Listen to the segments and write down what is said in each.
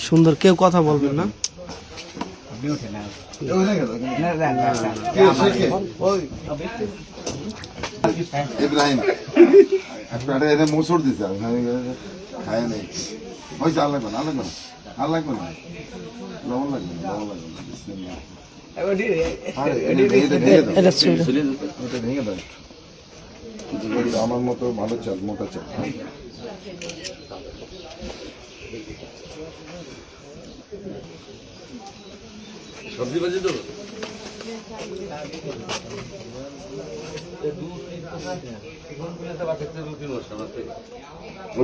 সুন্দর, কেউ কথা বলবেন না। ইব্রাহিম একটা মুসুর দিতে খায় নেই হয়েছে। আর লাগবে না, আর লাগবে না, আর লাগবে না, লবণ লাগবে না, লবণ লাগবে না। ভেঙে দেয় আমার মতো ভালো চাল, মোটা চাল। সবজি বাজি তো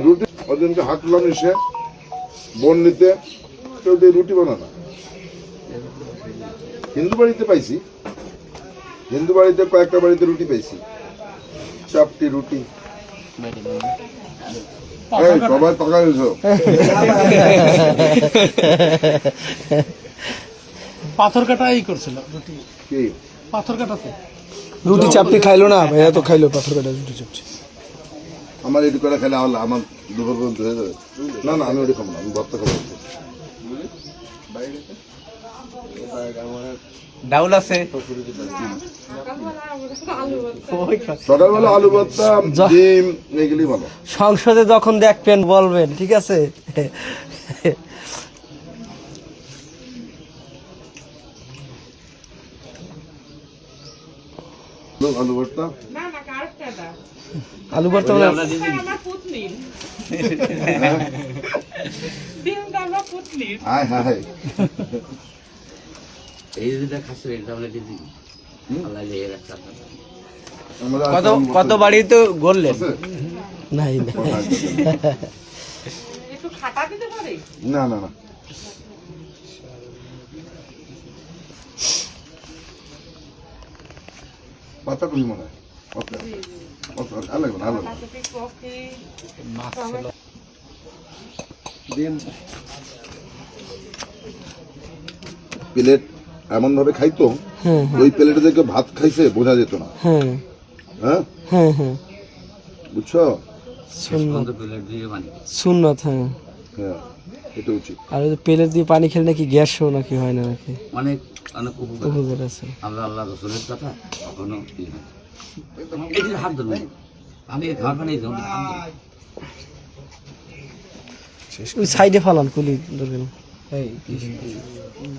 রুটি ওদিনকে হাত তুলাম এসে বোন নিতে কেউ রুটি বানানা হিন্দু বাড়িতে পাইছি, হিন্দু বাড়িতে কয়েকটা বাড়িতে রুটি পাইছি, চাপটি রুটি। সবাই টাকা দিয়েছো পাথর কাটাই করছিল রুটি, কি পাথর কাটাতে রুটি চাপটি খাইলো না ভাইয়া, তো খাইলো পাথর কাটা রুটি চাপটি। আমার এটু করে খেলে আমার দুপুর পর্যন্ত হয়ে যাবে। না না, আমি ওটা খাবো না, আমি ভর্তা খাবো। ডাউল আছে সকালবেলা আলু ভর্তা, ডিম, এগুলি ভালো। সংসদে যখন দেখবেন বলবেন, ঠিক আছে? আলু ভর্তা, আলু ভর্তা হায় হায় কত কত বাড়ি তো গড়লেন? নাই না, না না না, পাতা করি মনে হয়। আর লাগবে না, আর লাগবে না। প্লেট এমন ভাবে খাইতো, ওই প্লেটে থেকে ভাত খাইছে বোঝা যেত না। হ্যাঁ হ্যাঁ হ্যাঁ হ্যাঁ, বুঝছো? সুন্নত। হ্যাঁ হ্যাঁ, এটা উচিত। আর ওই প্লেট দিয়ে পানি খেলে নাকি গ্যাসও নাকি হয় না, নাকি অনেক অনেক উপকার আছে। আল্লাহ রসুলের কথা কখনো হাত ধরবেন, আমি খাওয়ার পানি ওই সাইডে ফালান, কুলি ধরবেন।